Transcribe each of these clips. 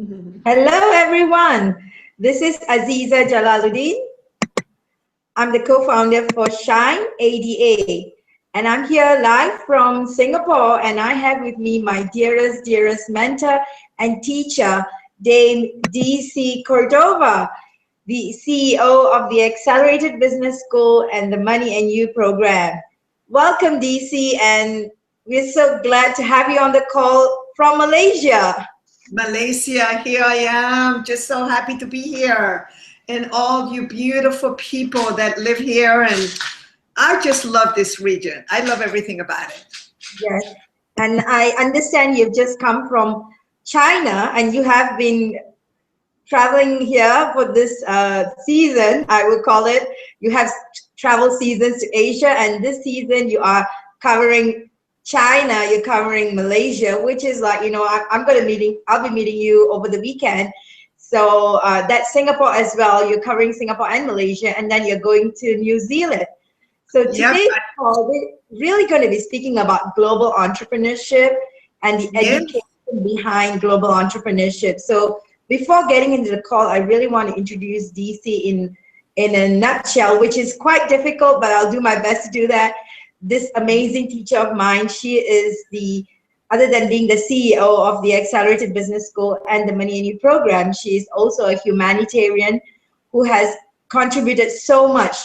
Hello, everyone. This is Aziza Jalaluddin. I'm the co-founder for Shine ADA, and I'm here live from Singapore. And I have with me my dearest mentor and teacher, Dame DC Cordova, the CEO of the Accelerated Business School and the Money and You program. Welcome, DC, and we're so glad to have you on the call from Malaysia. Malaysia, here I am, just so happy to be here. And all you beautiful people that live here, and I just love this region. I love everything about it. Yes, and I understand you've just come from China and you have been traveling here for this season, I would call it. You have travel seasons to Asia, and this season you are covering China, you're covering Malaysia, which is like, I'll be meeting you over the weekend. So that's Singapore as well. You're covering Singapore and Malaysia, and then you're going to New Zealand. So today's call, we're really going to be speaking about global entrepreneurship and the education behind global entrepreneurship. So before getting into the call, I really want to introduce DC in a nutshell, which is quite difficult, but I'll do my best to do that. This amazing teacher of mine, she is other than being the CEO of the Accelerated Business School and the Money and You program, she is also a humanitarian who has contributed so much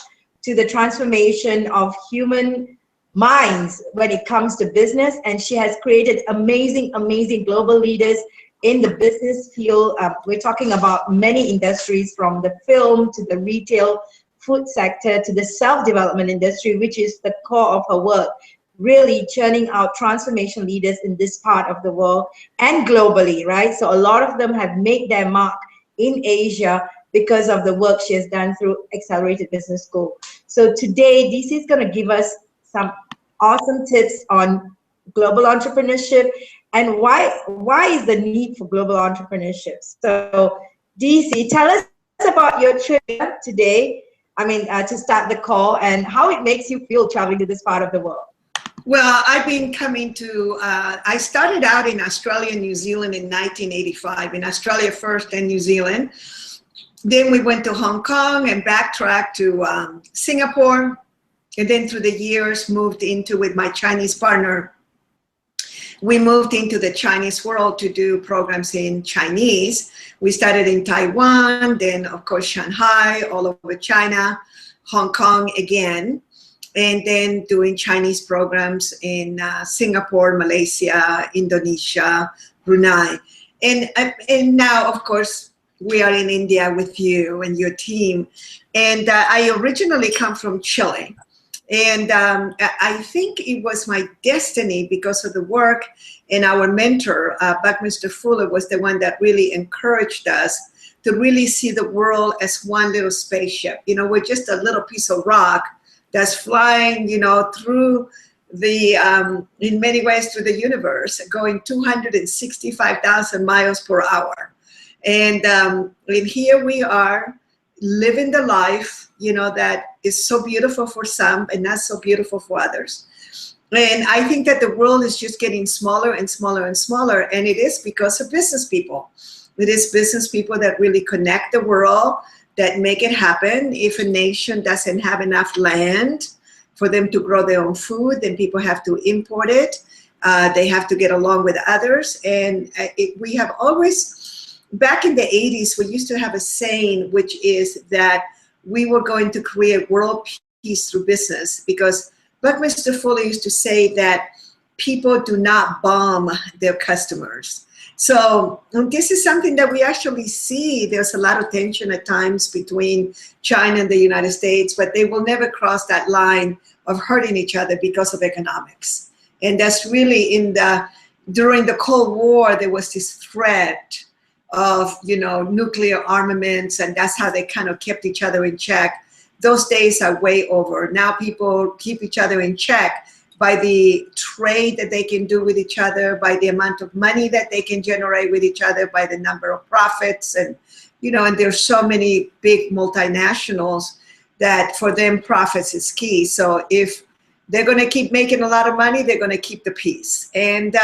to the transformation of human minds when it comes to business. And she has created amazing global leaders in the business field. We're talking about many industries, from the film to the retail, food sector, to the self-development industry, which is the core of her work, really churning out transformation leaders in this part of the world and globally, right? So a lot of them have made their mark in Asia because of the work she has done through Accelerated Business School. So today, DC is going to give us some awesome tips on global entrepreneurship and why is the need for global entrepreneurship. So DC, tell us about your trip today. To start the call, and how it makes you feel traveling to this part of the world. Well, I've been coming to, I started out in Australia and New Zealand in 1985, in Australia first and New Zealand. Then we went to Hong Kong and backtracked to Singapore. And then through the years moved into, with my Chinese partner, we moved into the Chinese world to do programs in Chinese. We started in Taiwan, then of course Shanghai, all over China, Hong Kong again, and then doing Chinese programs in Singapore, Malaysia, Indonesia, Brunei. And now, of course, we are in India with you and your team. And I originally come from Chile. And I think it was my destiny because of the work, and our mentor, Buckminster Fuller, was the one that really encouraged us to really see the world as one little spaceship. We're just a little piece of rock that's flying, through the, in many ways, through the universe, going 265,000 miles per hour. And here we are, living the life, that is so beautiful for some and not so beautiful for others. And I think that the world is just getting smaller and smaller and smaller. And it is because of business people. It is business people that really connect the world, that make it happen. If a nation doesn't have enough land for them to grow their own food, then people have to import it. They have to get along with others. And we have always, back in the 80s, we used to have a saying, which is that we were going to create world peace through business, because Buckminster Fuller used to say that people do not bomb their customers. So this is something that we actually see. There's a lot of tension at times between China and the United States, but they will never cross that line of hurting each other because of economics. And that's really during the Cold War, there was this threat of, nuclear armaments, and that's how they kind of kept each other in check. Those days are way over. Now people keep each other in check by the trade that they can do with each other, by the amount of money that they can generate with each other, by the number of profits. And, and there's so many big multinationals that for them profits is key. So if they're going to keep making a lot of money, they're going to keep the peace. And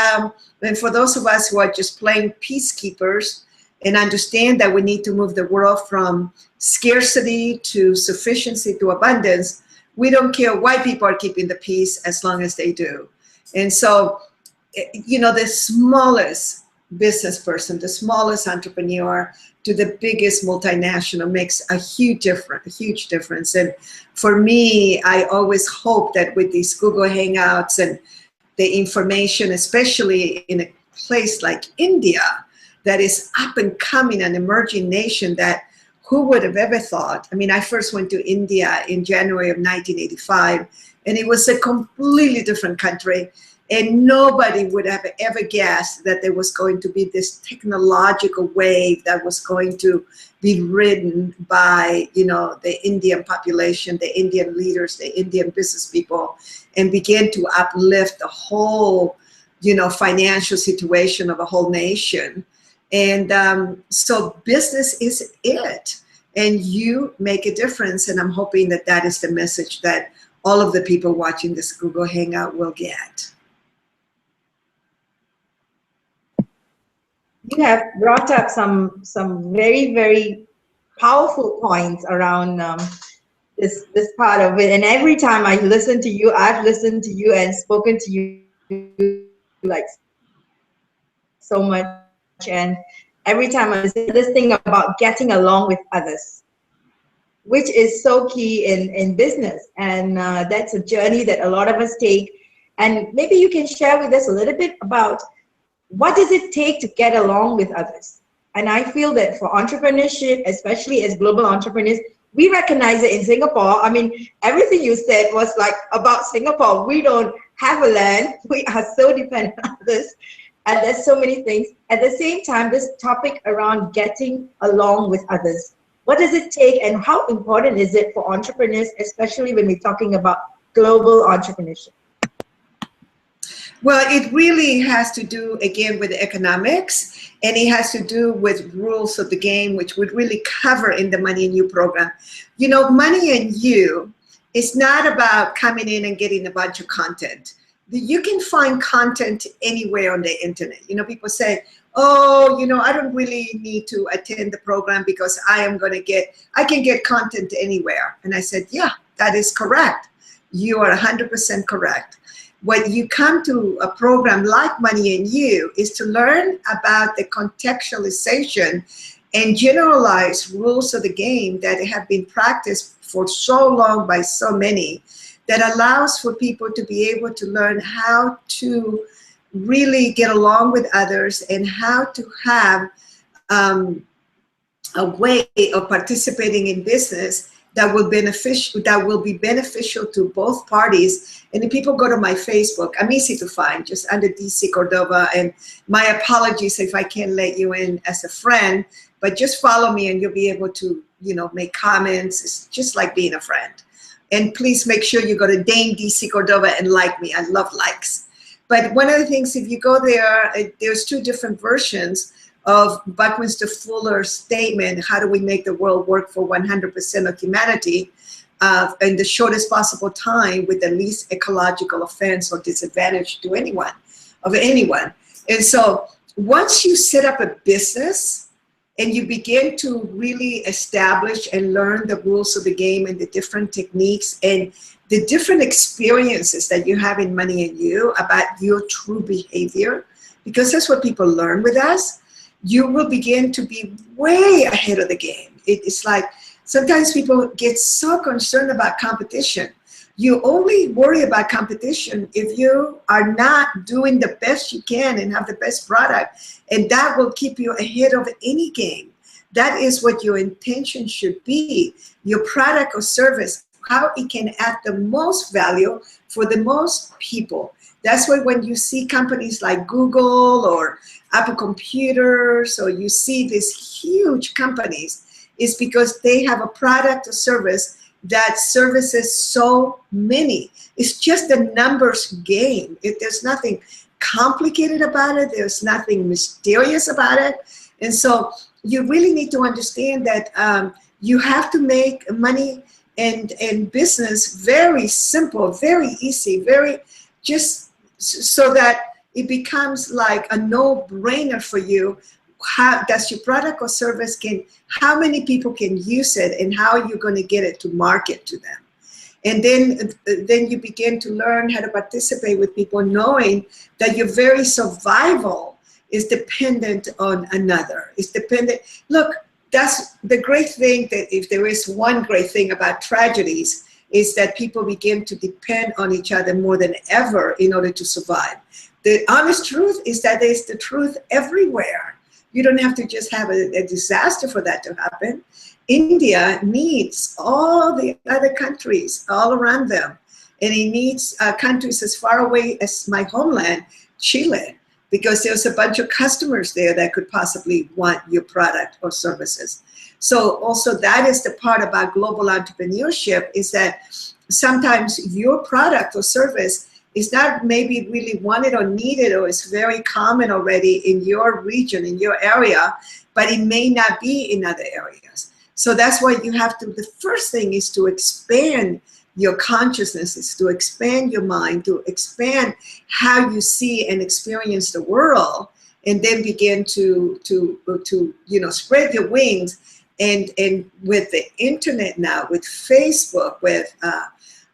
for those of us who are just plain peacekeepers, and understand that we need to move the world from scarcity to sufficiency to abundance, we don't care why people are keeping the peace as long as they do. And so, you know, the smallest business person, the smallest entrepreneur to the biggest multinational makes a huge difference. And for me, I always hope that with these Google Hangouts and the information, especially in a place like India, that is up and coming, an emerging nation, that who would have ever thought? I mean, I first went to India in January of 1985, and it was a completely different country. And nobody would have ever guessed that there was going to be this technological wave that was going to be ridden by, you know, the Indian population, the Indian leaders, the Indian business people, and begin to uplift the whole, you know, financial situation of a whole nation. And so business is it, and you make a difference. And I'm hoping that that is the message that all of the people watching this Google Hangout will get. You have brought up some very, very powerful points around this part of it. And every time I listen to you, I've listened to you and spoken to you like so much. And every time I listen to this thing about getting along with others, which is so key in business. And that's a journey that a lot of us take. And maybe you can share with us a little bit about what does it take to get along with others? And I feel that for entrepreneurship, especially as global entrepreneurs, we recognize it in Singapore. I mean, everything you said was like about Singapore. We don't have a land. We are so dependent on others. And there's so many things. At the same time, this topic around getting along with others. What does it take, and how important is it for entrepreneurs, especially when we're talking about global entrepreneurship? Well, it really has to do, again, with economics, and it has to do with rules of the game, which would really cover in the Money and You program. You know, Money and You is not about coming in and getting a bunch of content. You can find content anywhere on the internet. You know, people say, oh, you know, I don't really need to attend the program because I can get content anywhere. And I said, yeah, that is correct. You are 100% correct. When you come to a program like Money and You is to learn about the contextualization and generalized rules of the game that have been practiced for so long by so many, that allows for people to be able to learn how to really get along with others and how to have a way of participating in business that will be beneficial to both parties. And if people go to my Facebook, I'm easy to find, just under DC Cordova. And my apologies if I can't let you in as a friend, but just follow me and you'll be able to, you know, make comments. It's just like being a friend. And please make sure you go to Dame DC Cordova and like me. I love likes. But one of the things, if you go there, there's two different versions of Buckminster Fuller's statement, how do we make the world work for 100% of humanity in the shortest possible time with the least ecological offense or disadvantage to anyone. And so once you set up a business and you begin to really establish and learn the rules of the game and the different techniques and the different experiences that you have in Money and You about your true behavior, because that's what people learn with us, you will begin to be way ahead of the game. It's like sometimes people get so concerned about competition. You only worry about competition if you are not doing the best you can and have the best product, and that will keep you ahead of any game. That is what your intention should be. Your product or service, how it can add the most value for the most people. That's why when you see companies like Google or Apple Computers, or you see these huge companies, is because they have a product or service that services so many. It's just a numbers game. There's nothing complicated about it. There's nothing mysterious about it. And so you really need to understand that you have to make money and business very simple, very easy, very just so that it becomes like a no-brainer for you how does your product or service how many people can use it, and how you're going to get it to market to them. And then you begin to learn how to participate with people, knowing that your very survival is dependent on another. It's dependent. Look, that's the great thing, that if there is one great thing about tragedies, is that people begin to depend on each other more than ever in order to survive. The honest truth is that there's the truth everywhere. You don't have to just have a disaster for that to happen. India needs all the other countries all around them. And it needs countries as far away as my homeland, Chile, because there's a bunch of customers there that could possibly want your product or services. So also that is the part about global entrepreneurship, is that sometimes your product or service is not maybe really wanted or needed, or is very common already in your region, in your area, but it may not be in other areas. So that's why you have to, the first thing is to expand your consciousness, is to expand your mind, to expand how you see and experience the world, and then begin to spread your wings. And with the internet now, with Facebook,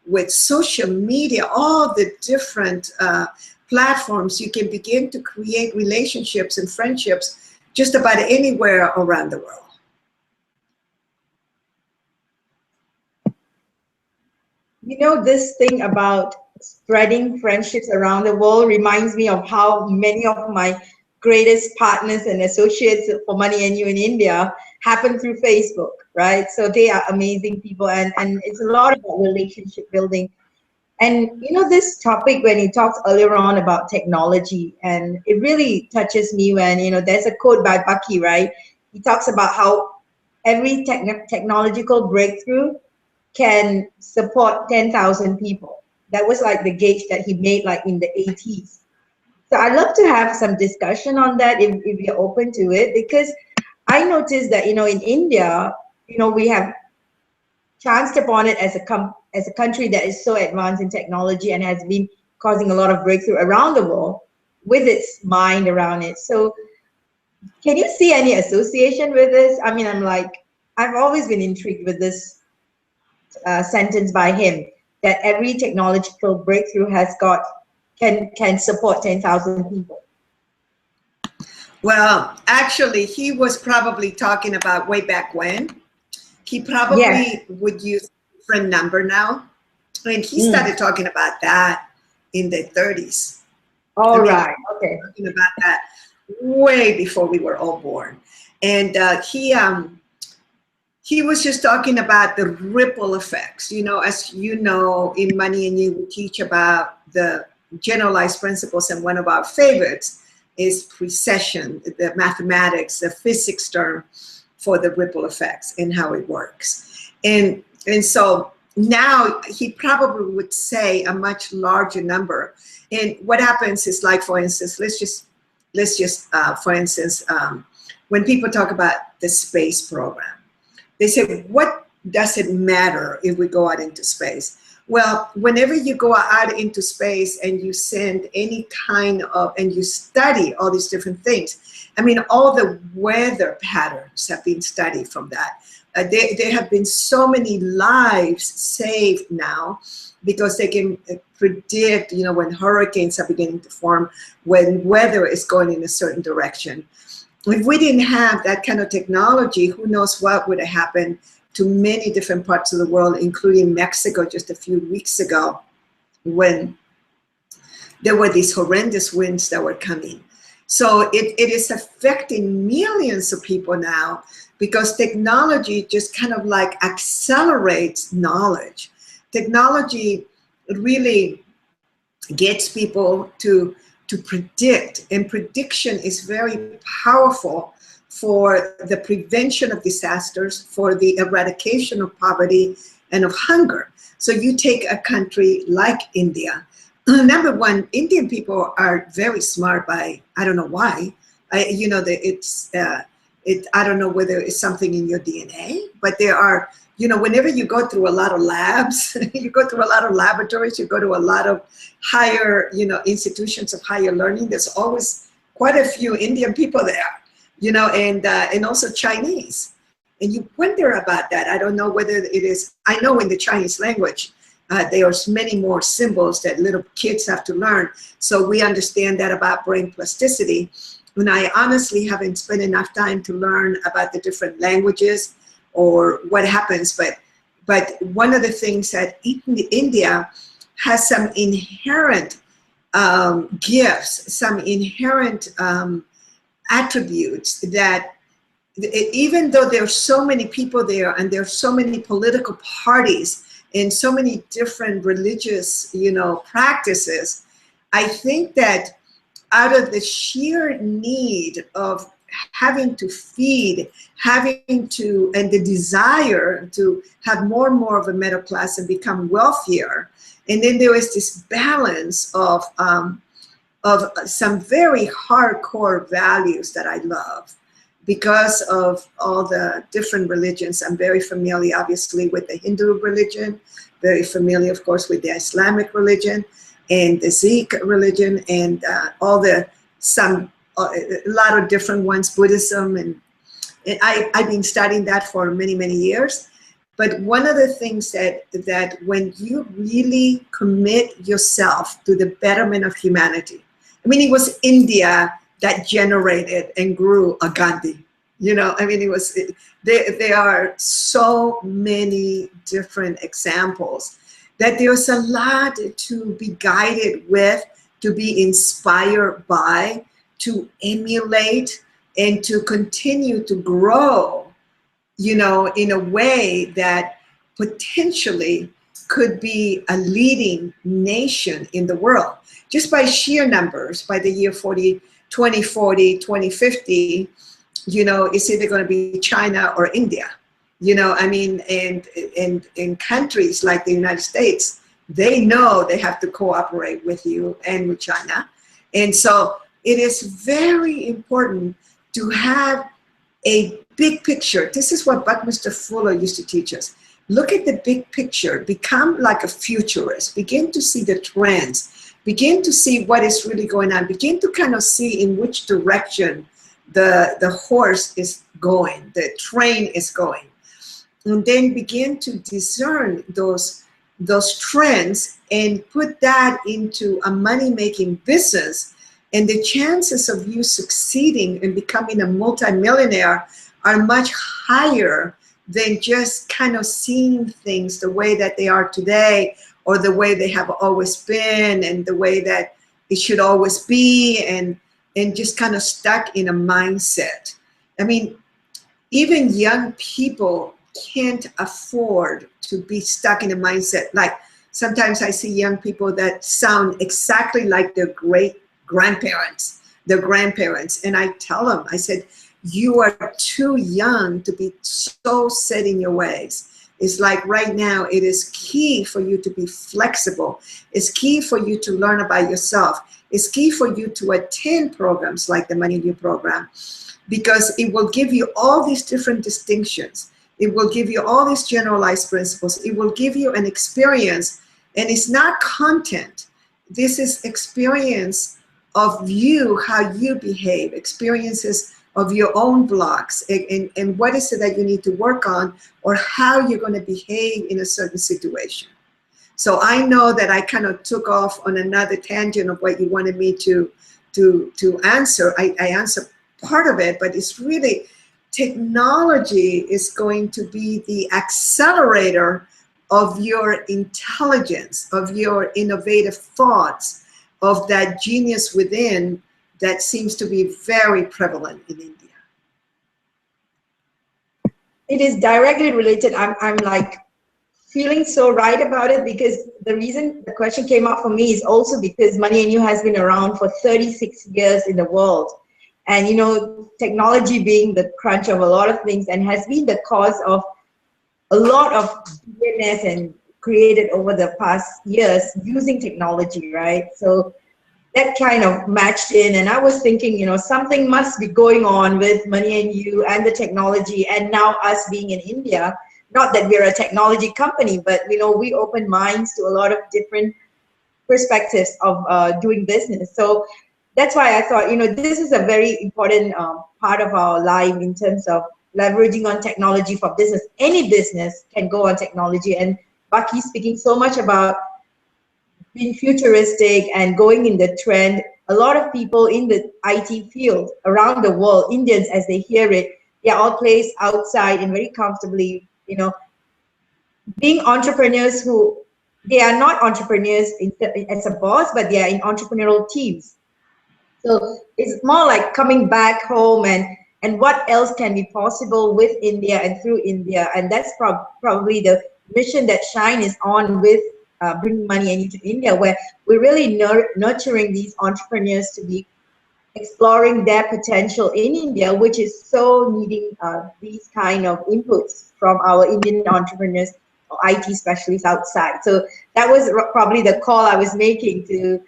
with social media, all the different platforms, you can begin to create relationships and friendships just about anywhere around the world. You know, this thing about spreading friendships around the world reminds me of how many of my greatest partners and associates for Money and You in India happen through Facebook, right? So they are amazing people, and it's a lot about relationship building. And you know, this topic, when he talks earlier on about technology, and it really touches me when, you know, there's a quote by Bucky, right? He talks about how every technological breakthrough can support 10,000 people. That was like the gauge that he made, like in the 80s. So I'd love to have some discussion on that if you're open to it, because I noticed that, you know, in India, you know, we have chanced upon it as a country that is so advanced in technology and has been causing a lot of breakthrough around the world with its mind around it. So can you see any association with this? I mean, I've always been intrigued with this sentence by him, that every technological breakthrough can support 10,000 people. Well, actually, he was probably talking about way back when. He probably would use a different number now. And he started talking about that in the 30s. All right, okay. Talking about that way before we were all born. And he was just talking about the ripple effects. You know, as you know, in Money and You, we teach about the generalized principles, and one of our favorites is precession, the mathematics, the physics term for the ripple effects and how it works. And so now he probably would say a much larger number. And what happens is, like, for instance, let's just for instance, when people talk about the space program, they say, what does it matter if we go out into space? Well, whenever you go out into space and you send any kind of, and you study all these different things, I mean, all the weather patterns have been studied from that. There have been so many lives saved now because they can predict, you know, when hurricanes are beginning to form, when weather is going in a certain direction. If we didn't have that kind of technology, who knows what would have happened to many different parts of the world, including Mexico just a few weeks ago, when there were these horrendous winds that were coming. So it is affecting millions of people now, because technology just kind of like accelerates knowledge. Technology really gets people to predict, and prediction is very powerful for the prevention of disasters, for the eradication of poverty and of hunger. So you take a country like India. Number one, Indian people are very smart by, I don't know why. I don't know whether it's something in your DNA, but there are, you know, whenever you go through a lot of labs, you go through a lot of laboratories, you go to a lot of higher, you know, institutions of higher learning, there's always quite a few Indian people there. you know, and also Chinese. And you wonder about that. I don't know whether it is, I know in the Chinese language, there are many more symbols that little kids have to learn. So we understand that about brain plasticity. And I honestly haven't spent enough time to learn about the different languages or what happens. But one of the things that India has some inherent gifts, some inherent attributes that even though there are so many people there and there are so many political parties and so many different religious, you know, practices, I think that out of the sheer need of having to feed, having to, and the desire to have more and more of a middle class and become wealthier, and then there is this balance of some very hardcore values that I love. Because of all the different religions, I'm very familiar, obviously, with the Hindu religion, very familiar, of course, with the Islamic religion and the Sikh religion, and all the, a lot of different ones, Buddhism, and I've been studying that for many, many years. But one of the things that when you really commit yourself to the betterment of humanity, I mean, it was India that generated and grew a Gandhi. You know, I mean, there are so many different examples that there's a lot to be guided with, to be inspired by, to emulate, and to continue to grow, you know, in a way that potentially could be a leading nation in the world. Just by sheer numbers, by the year 2040, 2050, you know, it's either going to be China or India. You know, I mean, and in countries like the United States, they know they have to cooperate with you and with China. And so it is very important to have a big picture. This is what Buckminster Fuller used to teach us. Look at the big picture, become like a futurist, begin to see the trends, begin to see what is really going on, begin to kind of see in which direction the horse is going, the train is going. And then begin to discern those trends and put that into a money-making business. And the chances of you succeeding and becoming a multimillionaire are much higher than just kind of seeing things the way that they are today, or the way they have always been, and the way that it should always be, and just kind of stuck in a mindset. I mean, even young people can't afford to be stuck in a mindset. Like sometimes I see young people that sound exactly like their grandparents, and I tell them, I said, you are too young to be so set in your ways. It's like right now, it is key for you to be flexible. It's key for you to learn about yourself. It's key for you to attend programs like the Money New program, because it will give you all these different distinctions. It will give you all these generalized principles. It will give you an experience, and it's not content. This is experience of you, how you behave, experiences of your own blocks, and what is it that you need to work on, or how you're going to behave in a certain situation. So I know that I kind of took off on another tangent of what you wanted me to answer. I answered part of it, but it's really, technology is going to be the accelerator of your intelligence, of your innovative thoughts, of that genius within that seems to be very prevalent in India. It is directly related. I'm like feeling so right about it, because the reason the question came up for me is also because Money and You has been around for 36 years in the world. And, you know, technology being the crunch of a lot of things, and has been the cause of a lot of billionaires and created over the past years using technology, right? So that kind of matched in, and I was thinking, you know, something must be going on with Money and You and the technology, and now us being in India. Not that we're a technology company, but, you know, we open minds to a lot of different perspectives of doing business. So that's why I thought, this is a very important part of our life in terms of leveraging on technology for business. Any business can go on technology, and Bucky speaking so much about being futuristic and going in the trend. A lot of people in the IT field around the world, Indians, as they hear it, they are all placed outside and very comfortably, being entrepreneurs who, they are not entrepreneurs as a boss, but they are in entrepreneurial teams. So it's more like coming back home and what else can be possible with India and through India. And that's probably the mission that Shine is on with bringing money into India, where we're really nurturing these entrepreneurs to be exploring their potential in India, which is so needing these kind of inputs from our Indian entrepreneurs or IT specialists outside. So that was probably the call I was making to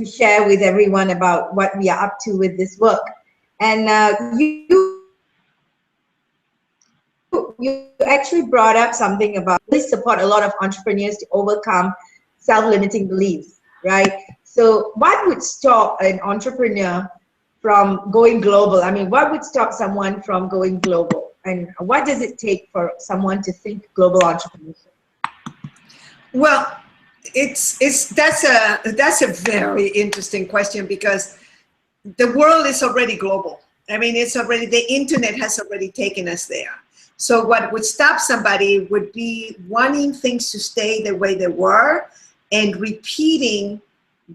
share with everyone about what we are up to with this work. And you actually brought up something about we support a lot of entrepreneurs to overcome self-limiting beliefs, right? So what would stop an entrepreneur from going global? I mean, what would stop someone from going global? And what does it take for someone to think global entrepreneurship? Well, that's a very interesting question, because the world is already global. I mean, the internet has already taken us there. So what would stop somebody would be wanting things to stay the way they were and repeating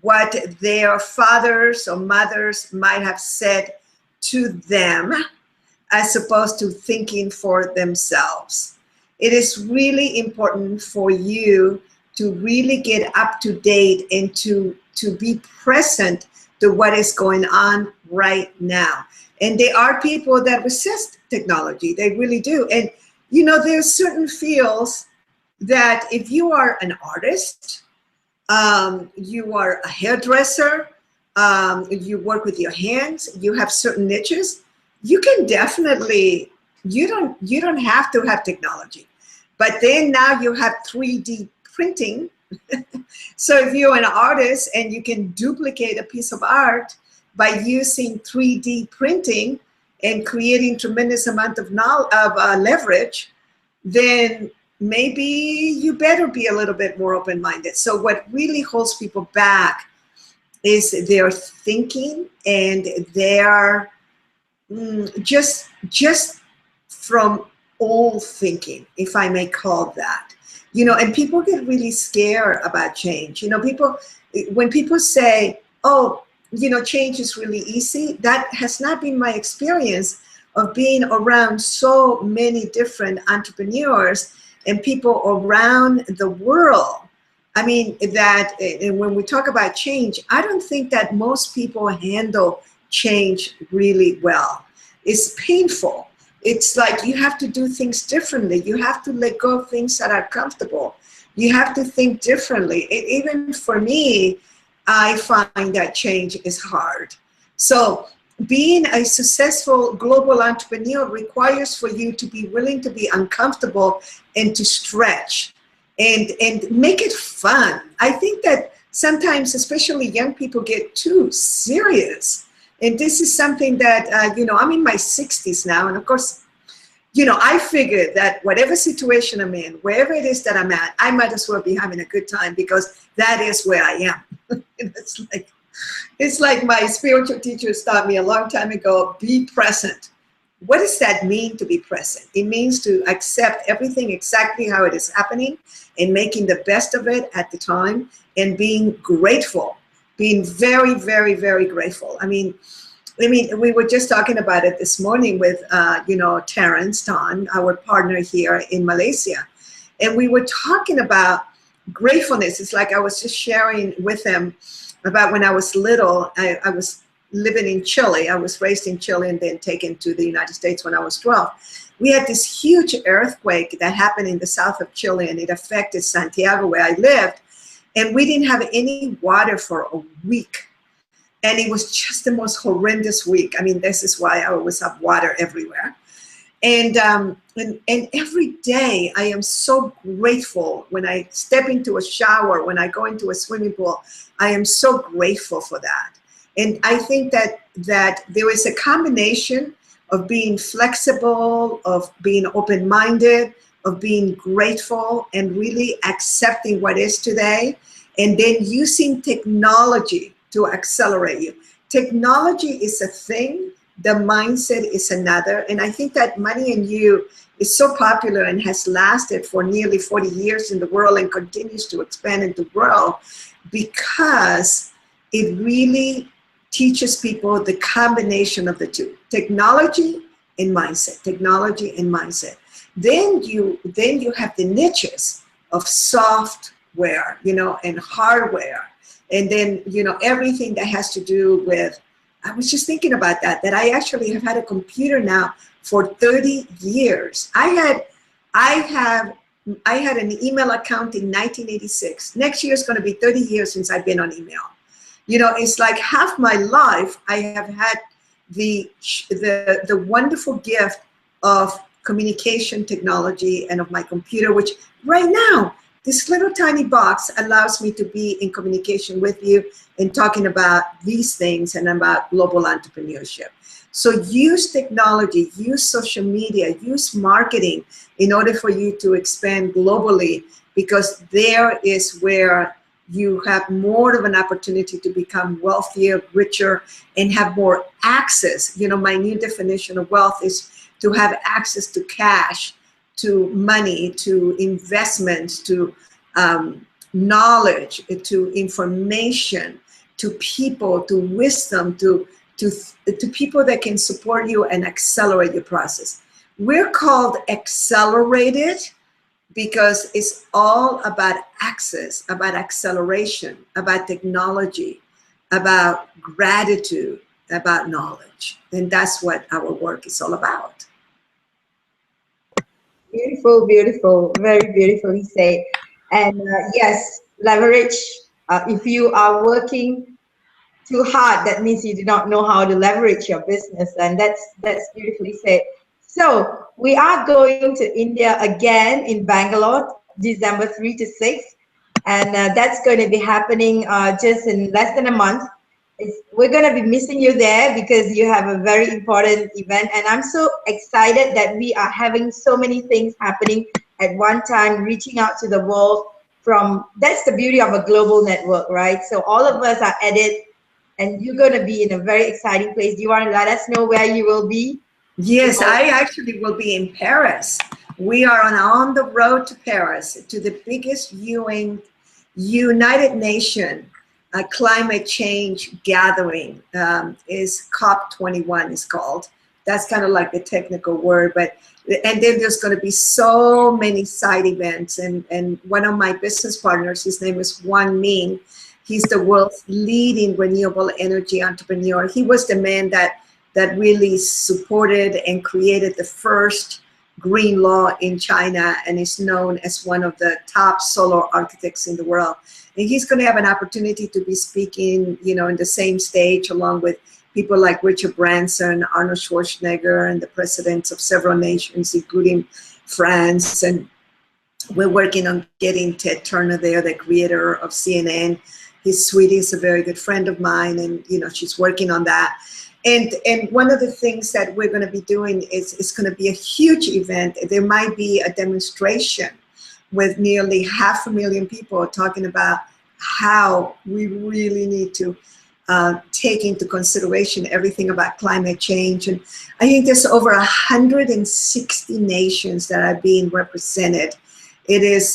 what their fathers or mothers might have said to them, as opposed to thinking for themselves. It is really important for you to really get up to date and to be present to what is going on right now. And there are people that resist technology, they really do. And there's certain fields that if you are an artist, you are a hairdresser, you work with your hands, you have certain niches, you can definitely, you don't have to have technology. But then now you have 3D printing. So if you're an artist and you can duplicate a piece of art by using 3D printing and creating tremendous amount of leverage, then maybe you better be a little bit more open-minded. So what really holds people back is their thinking and their just from old thinking, if I may call that. And people get really scared about change. When people say, oh, change is really easy, that has not been my experience of being around so many different entrepreneurs and people around the world. I mean, and when we talk about change, I don't think that most people handle change really well. It's painful. It's like you have to do things differently. You have to let go of things that are comfortable. You have to think differently. Even for me, I find that change is hard. So being a successful global entrepreneur requires for you to be willing to be uncomfortable and to stretch and make it fun. I think that sometimes, especially young people, get too serious. And this is something that, I'm in my 60s now. And of course, I figured that whatever situation I'm in, wherever it is that I'm at, I might as well be having a good time, because that is where I am. It's like my spiritual teachers taught me a long time ago, be present. What does that mean, to be present? It means to accept everything exactly how it is happening and making the best of it at the time, and being grateful, being very, very, very grateful. I mean, we were just talking about it this morning with, Terrence Tan, our partner here in Malaysia. And we were talking about gratefulness. It's like I was just sharing with him about when I was little. I was living in Chile. I was raised in Chile and then taken to the United States when I was 12. We had this huge earthquake that happened in the south of Chile, and it affected Santiago, where I lived. And we didn't have any water for a week. And it was just the most horrendous week. I mean, this is why I always have water everywhere. And every day I am so grateful when I step into a shower, when I go into a swimming pool. I am so grateful for that. And I think that there is a combination of being flexible, of being open-minded, of being grateful and really accepting what is today, and then using technology to accelerate you. Technology is a thing, the mindset is another. And I think that Money and You is so popular and has lasted for nearly 40 years in the world and continues to expand in the world because it really teaches people the combination of the two, technology and mindset, technology and mindset. Then you have the niches of software, and hardware. And then, everything that has to do with, I was just thinking about that I actually have had a computer now for 30 years. I had an email account in 1986. Next year is going to be 30 years since I've been on email. It's like half my life I have had the wonderful gift of communication technology and of my computer, which right now, this little tiny box allows me to be in communication with you and talking about these things and about global entrepreneurship. So use technology, use social media, use marketing in order for you to expand globally, because there is where you have more of an opportunity to become wealthier, richer, and have more access. My new definition of wealth is to have access to cash, to money, to investments, to knowledge, to information, to people, to wisdom, to people that can support you and accelerate your process. We're called Accelerated because it's all about access, about acceleration, about technology, about gratitude, about knowledge. And that's what our work is all about. Beautiful, beautiful, very beautifully said. And yes, leverage. If you are working too hard, that means you do not know how to leverage your business, and that's beautifully said. So we are going to India again in Bangalore, December 3 to 6, and that's going to be happening just in less than a month. We're going to be missing you there because you have a very important event, and I'm so excited that we are having so many things happening at one time, reaching out to the world. That's the beauty of a global network, right? So all of us are at it, and you're going to be in a very exciting place. Do you want to let us know where you will be? Yes, I actually will be in Paris. We are on the road to Paris, to the biggest United Nations climate change gathering. Is COP21 is called. That's kind of like the technical word, and then there's going to be so many side events. And one of my business partners, his name is Wang Ming. He's the world's leading renewable energy entrepreneur. He was the man that really supported and created the first green law in China, and is known as one of the top solar architects in the world. And he's going to have an opportunity to be speaking, in the same stage along with people like Richard Branson, Arnold Schwarzenegger, and the presidents of several nations, including France. And we're working on getting Ted Turner there, the creator of CNN. His sweetie is a very good friend of mine, and she's working on that. And one of the things that we're going to be doing is it's going to be a huge event. There might be a demonstration with nearly 500,000 people talking about how we really need to take into consideration everything about climate change. And I think there's over 160 nations that are being represented. It is,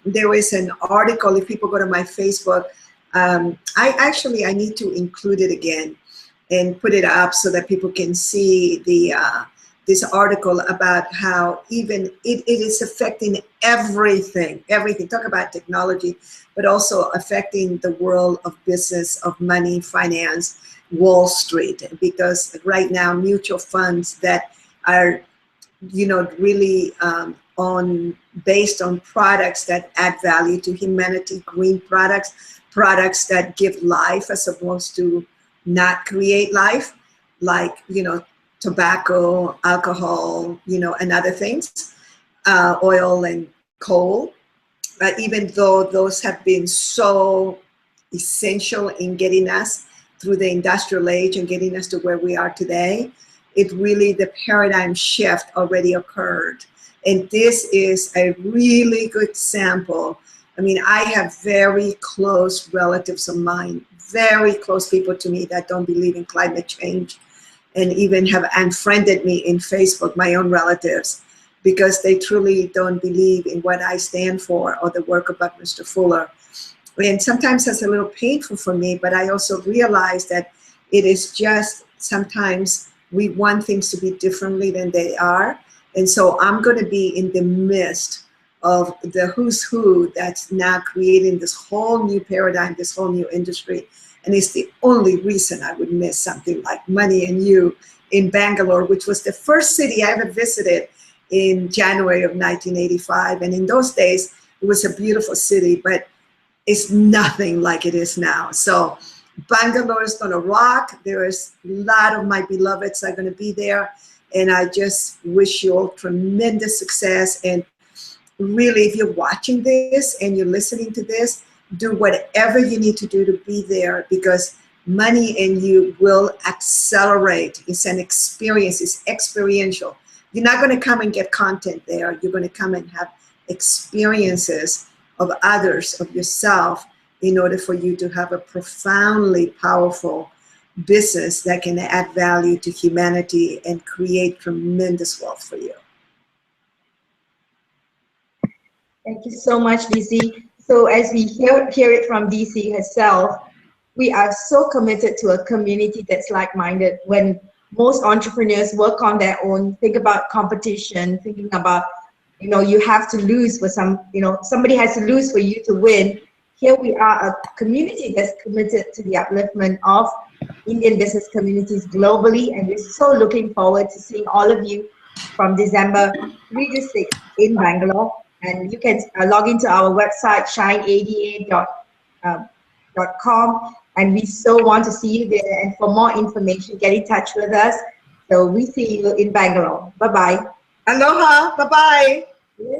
there is an article, if people go to my Facebook, I need to include it again and put it up so that people can see this article about how even it is affecting everything. Talk about technology, but also affecting the world of business, of money, finance, Wall Street, because right now mutual funds that are, really based on products that add value to humanity, green products that give life as opposed to not create life, like, tobacco, alcohol, you know, and other things, oil and coal. But even though those have been so essential in getting us through the industrial age and getting us to where we are today, it really, the paradigm shift already occurred. And this is a really good sample. I mean, I have very close relatives of mine, very close people to me that don't believe in climate change, and even have unfriended me in Facebook, my own relatives, because they truly don't believe in what I stand for or the work of Mr. Fuller. And sometimes that's a little painful for me, but I also realize that it is just sometimes we want things to be differently than they are. And so I'm going to be in the midst of the who's who that's now creating this whole new paradigm, this whole new industry. And it's the only reason I would miss something like Money and You in Bangalore, which was the first city I ever visited in January of 1985. And in those days, it was a beautiful city, but it's nothing like it is now. So Bangalore is going to rock. There is a lot of my beloveds that are going to be there. And I just wish you all tremendous success. And really, if you're watching this and you're listening to this, do whatever you need to do to be there, because Money and You will accelerate. It's an experience. It's experiential. You're not going to come and get content there. You're going to come and have experiences of others, of yourself, in order for you to have a profoundly powerful business that can add value to humanity and create tremendous wealth for you. Thank you so much, DC. So as we hear it from DC herself, we are so committed to a community that's like-minded. When most entrepreneurs work on their own, think about competition, thinking about, you know, you have to lose for somebody has to lose for you to win. Here we are, a community that's committed to the upliftment of Indian business communities globally, and we're so looking forward to seeing all of you from December 3 to 6 in Bangalore. And you can log into our website, shineada.com, and we so want to see you there. And for more information, get in touch with us. So we see you in Bangalore. Bye-bye. Aloha. Bye-bye. Yeah.